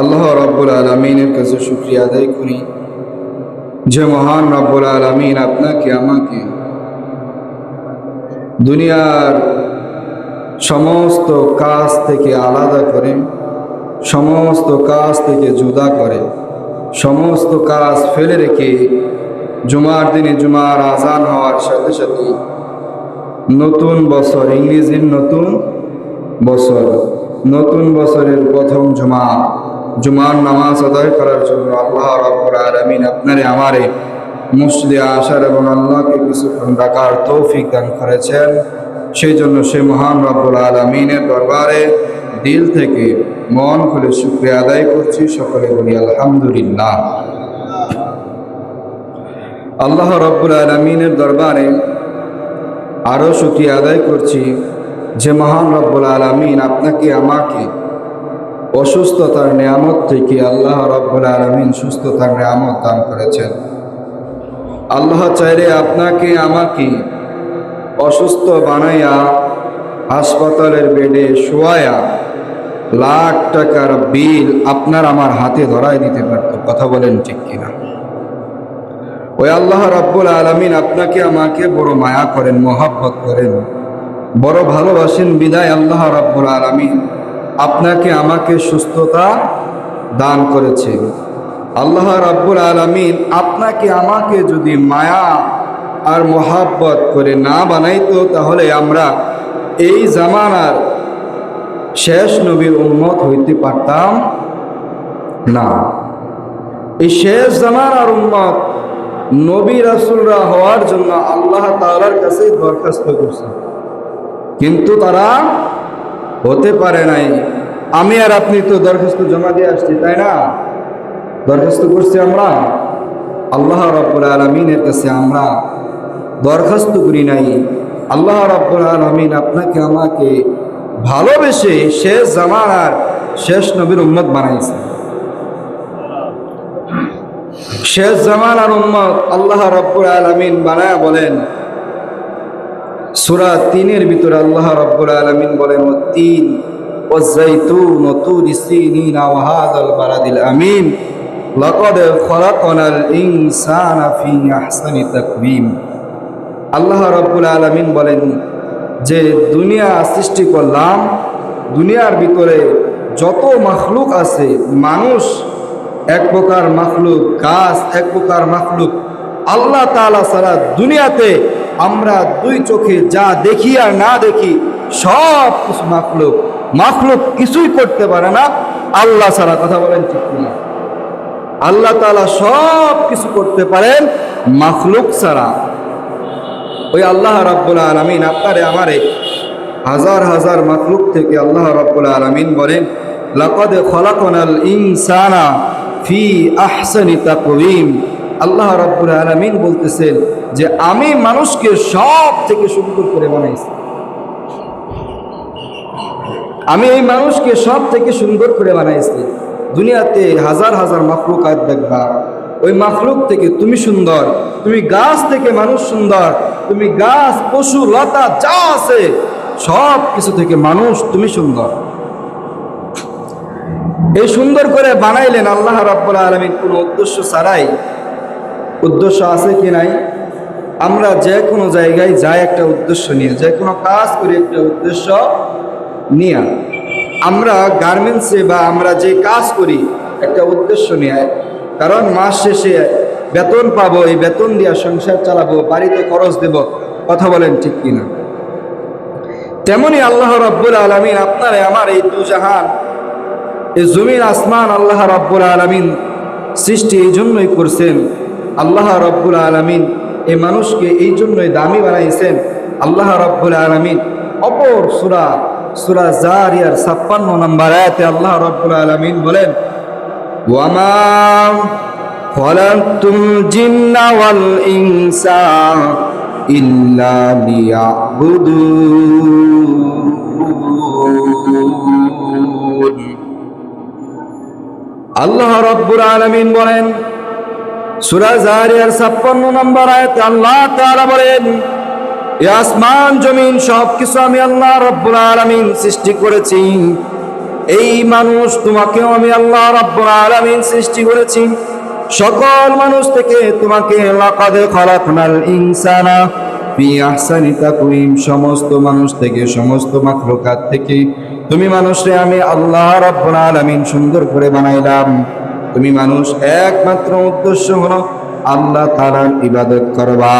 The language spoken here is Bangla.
আল্লাহ রাব্বুল আলামিনের কাছে শুকরিয়া আদায় করি যে মহান রাব্বুল আলামিন আপনাকে আমাকে দুনিয়ার সমস্ত কাজ থেকে আলাদা করে, সমস্ত কাজ থেকে জুদা করে, সমস্ত কাজ ফেলে রেখে জুমার দিনে জুমার আজান হওয়ার সাথে সাথে নতুন বছর, ইংরেজির নতুন বছরের প্রথম জুমার নামাজ আদায় করার জন্য আল্লাহ রাব্বুল আলামিন আপনারে আমারে মসজিদে আসার এবং আল্লাহকে কিছুক্ষণ ডাকার তৌফিক দান করেছেন। সেই জন্য সে মহান রাব্বুল আলামিনের দরবারে দিল থেকে মন খুলে শুকরিয়া আদায় করছি। সকলে বলি আলহামদুলিল্লাহ। আল্লাহ রাব্বুল আলামিনের দরবারে আরও শুকরিয়া আদায় করছি যে মহান রাব্বুল আলামিন আপনাকে আমাকে অসুস্থতার নিয়ামত থেকে আল্লাহ রাব্বুল আলামিন সুস্থতার নিয়ামত দান করেছেন। আল্লাহ চাইলে আপনাকে আমাকে অসুস্থ বানাইয়া হাসপাতালের বেডে শোয়ায়া লাখ টাকার বিল আপনার আমার হাতে ধরাই দিতে পারত। কথা বলেন ঠিক কিনা? ওই আল্লাহ রাব্বুল আলামিন আপনাকে আমাকে বড় মায়া করেন, মহব্বত করেন, বড় ভালোবাসেন বিদায় আল্লাহ রাব্বুল আলামিন আপনাকে আমাকে সুস্থতা দান করেছে। আল্লাহ রাব্বুল আলামিন আপনাকে আমাকে যদি মায়া আর মহব্বত করে না বানাইতো তাহলে আমরা এই জামানার শেষ নবীর উম্মত হইতে পারতাম না। এই শেষ জামানার উম্মত নবী রাসূলরা হওয়ার জন্য আল্লাহ তাআলার কাছে দরখাস্ত করছে, কিন্তু তারা হতে পারে নাই। আমি আর আপনি তো দরখাস্ত জমা দিয়ে আসছি, তাই না? দরখাস্ত করছি আমরা, আল্লাহ রাব্বুল আলামিনের কাছে আমরা দরখাস্ত করি নাই। আল্লাহ রাব্বুল আলামিন আপনাকে আমাকে ভালোবেসে শেষ জামানার শেষ নবীর উম্মত বানাইছে। শেষ জামানার উম্মত আল্লাহ রাব্বুল আলামিন বানায়া বলেন, সূরা ৩-এর ভিতরে আল্লাহ রাব্বুল আলামিন বলেন, ওয়াত-তিন ওয়াজ-যাইতুন ওয়া তুরি সিনিন ওয়া হাযাল বালাদিল আমিন লাকাদ খালাকনাল ইনসানা ফি আহসানি তাকওয়িম। আল্লাহ রাব্বুল আলামিন বলেন যে দুনিয়া সৃষ্টি করলাম, দুনিয়ার ভিতরে যত মাখলুক আছে, মানুষ এক প্রকার মাখলুক, গাছ এক প্রকার মাখলুক, আল্লাহ তাআলা ছাড়া দুনিয়াতে আমরা দুই চোখে যা দেখি আর না দেখি সব কিছু মাখলুক কিছুই করতে পারে না আল্লাহ ছাড়া। কথা বলেন ঠিক কিনা? আল্লাহ তাআলা সব কিছু করতে পারেন মাখলুক ছাড়া। ওই আল্লাহ রাব্বুল আলামিন আপনারে আমারে হাজার হাজার মাখলুক থেকে আল্লাহ রাব্বুল আলামিন বলেন, লাকাদ খালাকনাল ইনসানা ফি আহসানি তাকওয়িম। আল্লাহ রাব্বুল আলামিন বলতেছেন যে আমি মানুষকে সব থেকে সুন্দর করে বানাইছি। আমি এই মানুষকে সব থেকে সুন্দর করে বানাইছি। দুনিয়াতে হাজার হাজার মাখলুকাত দেখবা, ওই মাখলুক থেকে তুমি সুন্দর, তুমি গাছ থেকে মানুষ সুন্দর, তুমি গাছ পশু লতা যা আছে সব কিছু থেকে মানুষ তুমি সুন্দর। এই সুন্দর করে বানাইলেন আল্লাহ রাব্বুল আলামিন কোনো উদ্দেশ্য ছাড়াই। উদ্দেশ্য আছে কি নাই? আমরা যে কোনো জায়গায় যাই একটা উদ্দেশ্য নিয়ে, যে কোনো কাজ করি একটা উদ্দেশ্য নিয়ে। আমরা গার্মেন্টসে বা আমরা যে কাজ করি একটা উদ্দেশ্য নিয়ে, কারণ মাস শেষে বেতন পাবো, এই বেতন দিয়ে সংসার চালাবো, বাড়িতে খরচ দেব। কথা বলেন ঠিক কিনা? তেমনি আল্লাহ রাব্বুল আলামিন আপনারে আমার এই দুজাহান, এই জমিন আসমান আল্লাহ রাব্বুল আলামিন সৃষ্টি এই জন্যই করছেন। আল্লাহ রাব্বুল আলামিন এই মানুষকে এই জন্যই দামি বানাইছেন। আল্লাহ রাব্বুল আলামিন অপর সূরা জারিয়ার ৫৬ নম্বর আয়াতে আল্লাহ রাব্বুল আলামিন বলেন, ওয়ামা খালাকতুল জিন্না ওয়াল ইনসা ইল্লা লিয়াবুদুন। আল্লাহ রাব্বুল আলামিন বলেন সূরা জারিয়ার ৫৬ নম্বর আয়াতে আল্লাহ তাআলা বলেন, এই আসমান জমিন সবকিছু আমি আল্লাহ রাব্বুল আলামিন সৃষ্টি করেছি এই মানুষ তোমাকেও আমি আল্লাহ রাব্বুল আলামিন সৃষ্টি করেছি সকল মানুষ থেকে তোমাকে লাকাদ খালাকনাল ইনসানা ফি আহসানি তাকওয়িম সমস্ত মানুষ থেকে সমস্ত মাখলুকাত থেকে তুমি মানুষরে আমি আল্লাহ রাব্বুল আলামিন সুন্দর করে বানাইলাম। তুমি মানুষ একমাত্র উদ্দেশ্য হলো আল্লাহ তাআলার ইবাদত করবা।